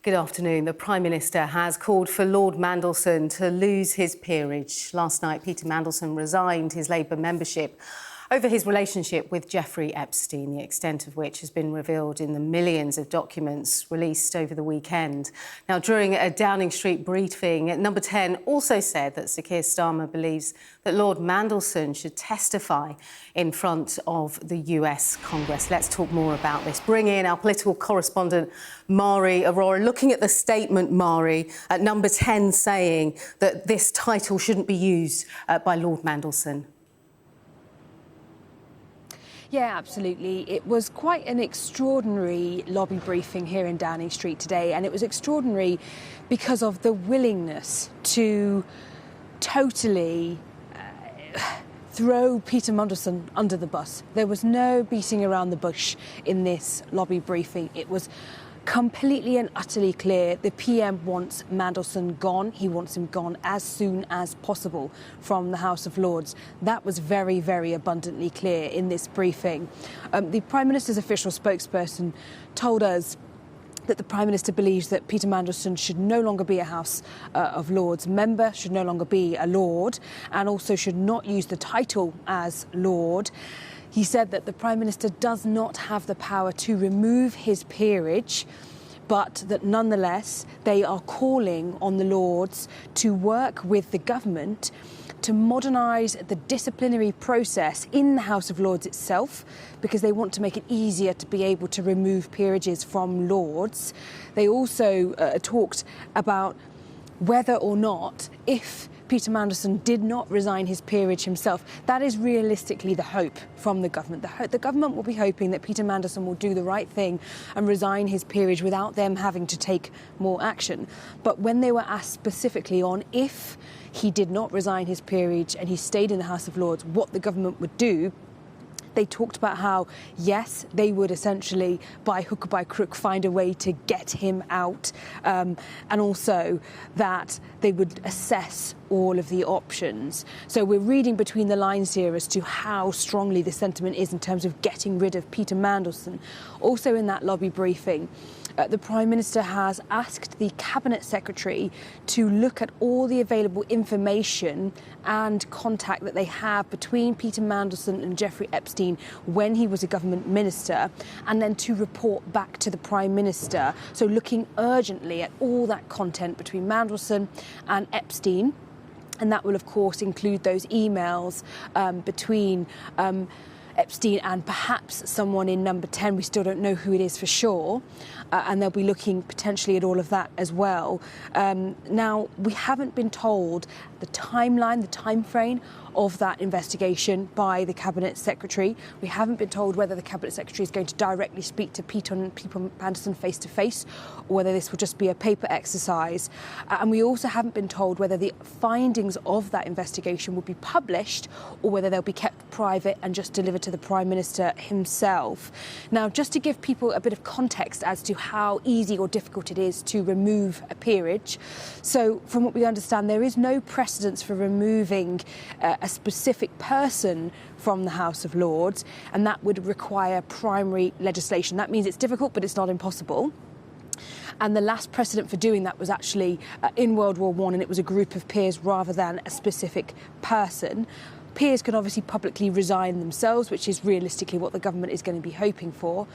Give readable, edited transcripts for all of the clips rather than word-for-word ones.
Good afternoon. The Prime Minister has called for Lord Mandelson to lose his peerage. Last night, Peter Mandelson resigned his Labour membership over his relationship with Jeffrey Epstein, the extent of which has been revealed in the millions of documents released over the weekend. Now, during a Downing Street briefing, Number 10 also said that Sir Keir Starmer believes that Lord Mandelson should testify in front of the US Congress. Let's talk more about this. Bring in our political correspondent, Mari Aurora. Looking at the statement, Mari, at Number 10 saying that this title shouldn't be used by Lord Mandelson. Yeah, absolutely. It was quite an extraordinary lobby briefing here in Downing Street today, and it was extraordinary because of the willingness to totally throw Peter Mandelson under the bus. There was no beating around the bush in this lobby briefing. It was completely and utterly clear the PM wants Mandelson gone. He wants him gone as soon as possible from the House of Lords. That was very, very abundantly clear in this briefing. The Prime Minister's official spokesperson told us that the Prime Minister believes that Peter Mandelson should no longer be a House of Lords member, should no longer be a Lord, and also should not use the title as Lord. He said that the Prime Minister does not have the power to remove his peerage, but that nonetheless they are calling on the Lords to work with the government to modernise the disciplinary process in the House of Lords itself, because they want to make it easier to be able to remove peerages from Lords. They also talked about whether or not, if Peter Mandelson did not resign his peerage himself, that is realistically the hope from the government. The government will be hoping that Peter Mandelson will do the right thing and resign his peerage without them having to take more action. But when they were asked specifically on if he did not resign his peerage and he stayed in the House of Lords, what the government would do, they talked about how, yes, they would essentially, by hook or by crook, find a way to get him out, and also that they would assess all of the options. So we're reading between the lines here as to how strongly the sentiment is in terms of getting rid of Peter Mandelson. Also in that lobby briefing, the Prime Minister has asked the Cabinet Secretary to look at all the available information and contact that they have between Peter Mandelson and Jeffrey Epstein when he was a government minister, and then to report back to the Prime Minister. So looking urgently at all that content between Mandelson and Epstein. And that will, of course, include those emails between Epstein and perhaps someone in Number 10. We still don't know who it is for sure. And they'll be looking potentially at all of that as well. Now, we haven't been told the timeline, the time frame of that investigation by the Cabinet Secretary. We haven't been told whether the Cabinet Secretary is going to directly speak to Peter Mandelson face to face, or whether this will just be a paper exercise. And we also haven't been told whether the findings of that investigation will be published or whether they'll be kept private and just delivered to the Prime Minister himself. Now, just to give people a bit of context as to how easy or difficult it is to remove a peerage. So, from what we understand, there is no precedence for removing a specific person from the House of Lords, and that would require primary legislation. That means it's difficult, but it's not impossible. And the last precedent for doing that was actually in World War I, and it was a group of peers rather than a specific person. Peers can obviously publicly resign themselves, which is realistically what the government is going to be hoping for.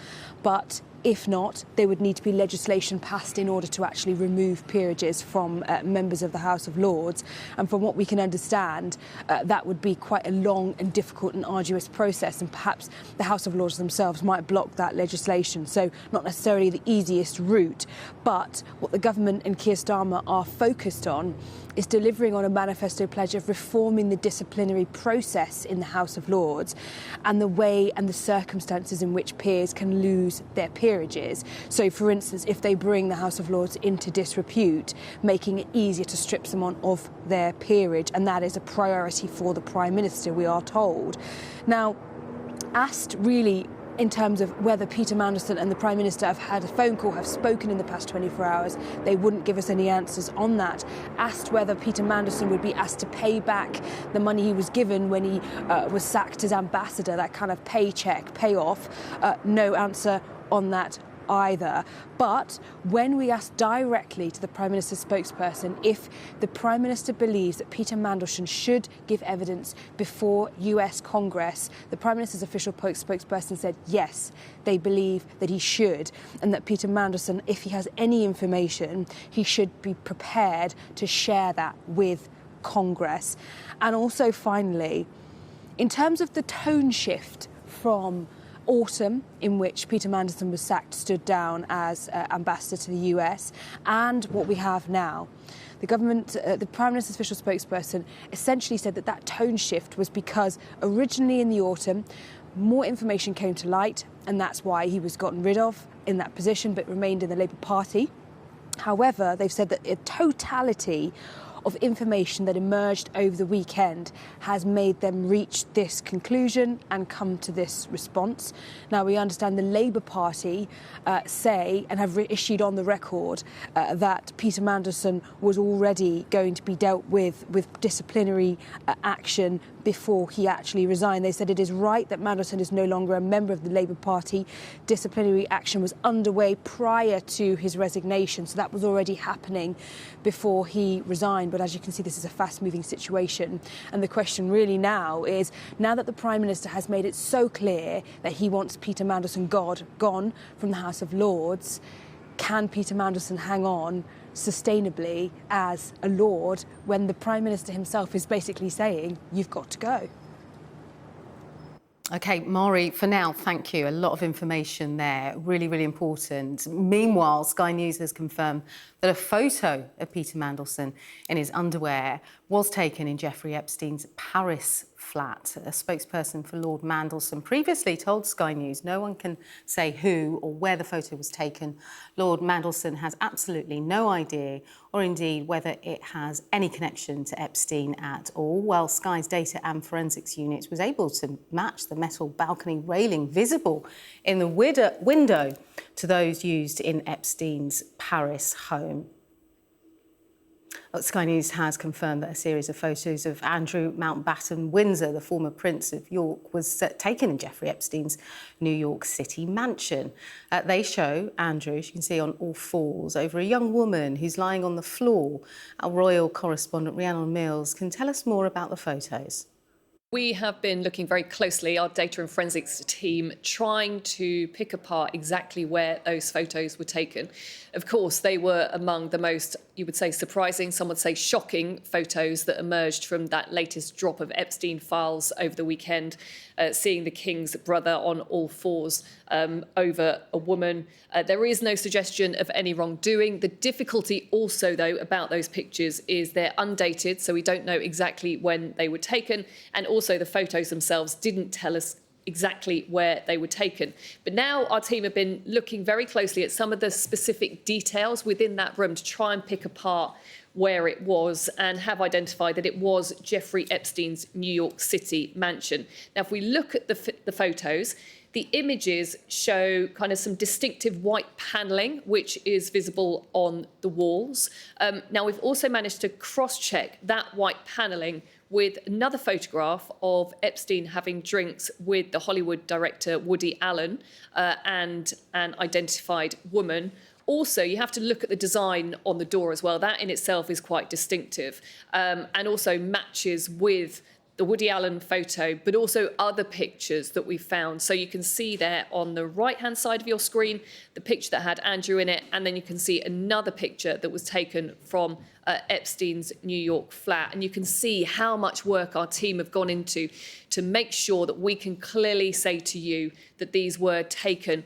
But if not, there would need to be legislation passed in order to actually remove peerages from members of the House of Lords. And from what we can understand, that would be quite a long and difficult and arduous process. And perhaps the House of Lords themselves might block that legislation. So not necessarily the easiest route. But what the government and Keir Starmer are focused on is delivering on a manifesto pledge of reforming the disciplinary process in the House of Lords and the way and the circumstances in which peers can lose their peerages. So, for instance, if they bring the House of Lords into disrepute, making it easier to strip someone of their peerage, and that is a priority for the Prime Minister, we are told. Now, asked really in terms of whether Peter Mandelson and the Prime Minister have had a phone call, have spoken in the past 24 hours. They wouldn't give us any answers on that. Asked whether Peter Mandelson would be asked to pay back the money he was given when he was sacked as ambassador, that kind of paycheck, payoff. No answer on that either. But when we asked directly to the Prime Minister's spokesperson if the Prime Minister believes that Peter Mandelson should give evidence before US Congress, the Prime Minister's official spokesperson said yes, they believe that he should, and that Peter Mandelson, if he has any information, he should be prepared to share that with Congress. And also, finally, in terms of the tone shift from autumn, in which Peter Mandelson was sacked, stood down as ambassador to the US, and what we have now, the government, the Prime Minister's official spokesperson essentially said that that tone shift was because originally in the autumn, more information came to light, and that's why he was gotten rid of in that position, but remained in the Labour Party. However, they've said that a totality of information that emerged over the weekend has made them reach this conclusion and come to this response. Now, we understand the Labour Party say and have issued on the record that Peter Mandelson was already going to be dealt with disciplinary action before he actually resigned. They said it is right that Mandelson is no longer a member of the Labour Party. Disciplinary action was underway prior to his resignation, so that was already happening before he resigned. But as you can see, this is a fast-moving situation. And the question really now is, now that the Prime Minister has made it so clear that he wants Peter Mandelson gone from the House of Lords, can Peter Mandelson hang on sustainably as a Lord when the Prime Minister himself is basically saying, you've got to go? OK, Maury, for now, thank you. A lot of information there, really, really important. Meanwhile, Sky News has confirmed that a photo of Peter Mandelson in his underwear was taken in Jeffrey Epstein's Paris flat. A spokesperson for Lord Mandelson previously told Sky News no one can say who or where the photo was taken. Lord Mandelson has absolutely no idea or indeed whether it has any connection to Epstein at all. Well, Sky's data and forensics unit was able to match the metal balcony railing visible in the window to those used in Epstein's Paris home. Sky News has confirmed that a series of photos of Andrew Mountbatten Windsor, the former Prince of York, was taken in Jeffrey Epstein's New York City mansion. They show Andrew, as you can see, on all fours over a young woman who's lying on the floor. Our royal correspondent Rhiannon Mills can tell us more about the photos. We have been looking very closely, our data and forensics team, trying to pick apart exactly where those photos were taken. Of course, they were among the most, you would say, surprising, some would say shocking photos that emerged from that latest drop of Epstein files over the weekend, seeing the King's brother on all fours over a woman. There is no suggestion of any wrongdoing. The difficulty also, though, about those pictures is they're undated, so we don't know exactly when they were taken, and also the photos themselves didn't tell us exactly where they were taken. But now our team have been looking very closely at some of the specific details within that room to try and pick apart where it was, and have identified that it was Jeffrey Epstein's New York City mansion. Now, if we look at the photos, the images show kind of some distinctive white panelling, which is visible on the walls. Now, we've also managed to cross-check that white panelling with another photograph of Epstein having drinks with the Hollywood director Woody Allen and an identified woman. Also, you have to look at the design on the door as well. That in itself is quite distinctive and also matches with the Woody Allen photo, but also other pictures that we found. So you can see there on the right-hand side of your screen, the picture that had Andrew in it, and then you can see another picture that was taken from Epstein's New York flat. And you can see how much work our team have gone into to make sure that we can clearly say to you that these were taken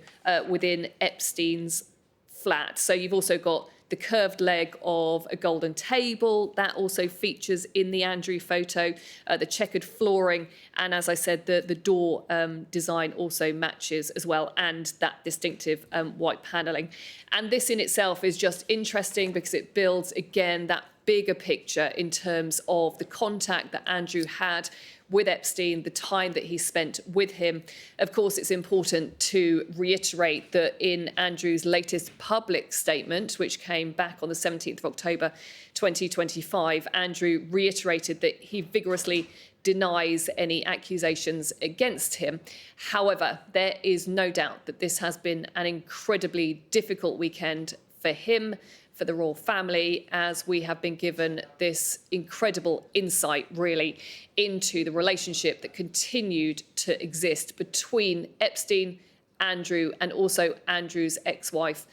within Epstein's flat. So you've also got the curved leg of a golden table that also features in the Andrew photo, the checkered flooring, and as I said, the door design also matches as well, and that distinctive white panelling. And this in itself is just interesting because it builds again that bigger picture in terms of the contact that Andrew had with Epstein, the time that he spent with him. Of course, it's important to reiterate that in Andrew's latest public statement, which came back on the 17th of October 2025, Andrew reiterated that he vigorously denies any accusations against him. However, there is no doubt that this has been an incredibly difficult weekend for him, for the royal family, as we have been given this incredible insight, really, into the relationship that continued to exist between Epstein, Andrew, and also Andrew's ex-wife,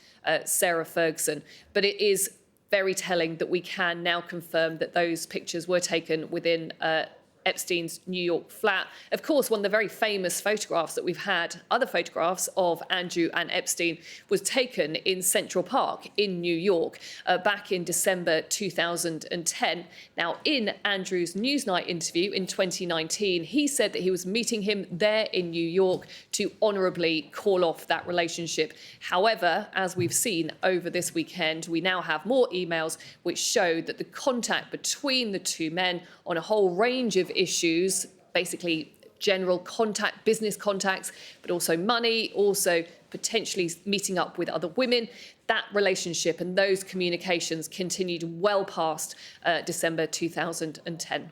Sarah Ferguson. But it is very telling that we can now confirm that those pictures were taken within Epstein's New York flat. Of course, one of the very famous photographs that we've had, other photographs of Andrew and Epstein, was taken in Central Park in New York back in December 2010. Now, in Andrew's Newsnight interview in 2019, he said that he was meeting him there in New York to honourably call off that relationship. However, as we've seen over this weekend, we now have more emails which show that the contact between the two men on a whole range of issues, basically general contact, business contacts, but also money, also potentially meeting up with other women. That relationship and those communications continued well past December 2010.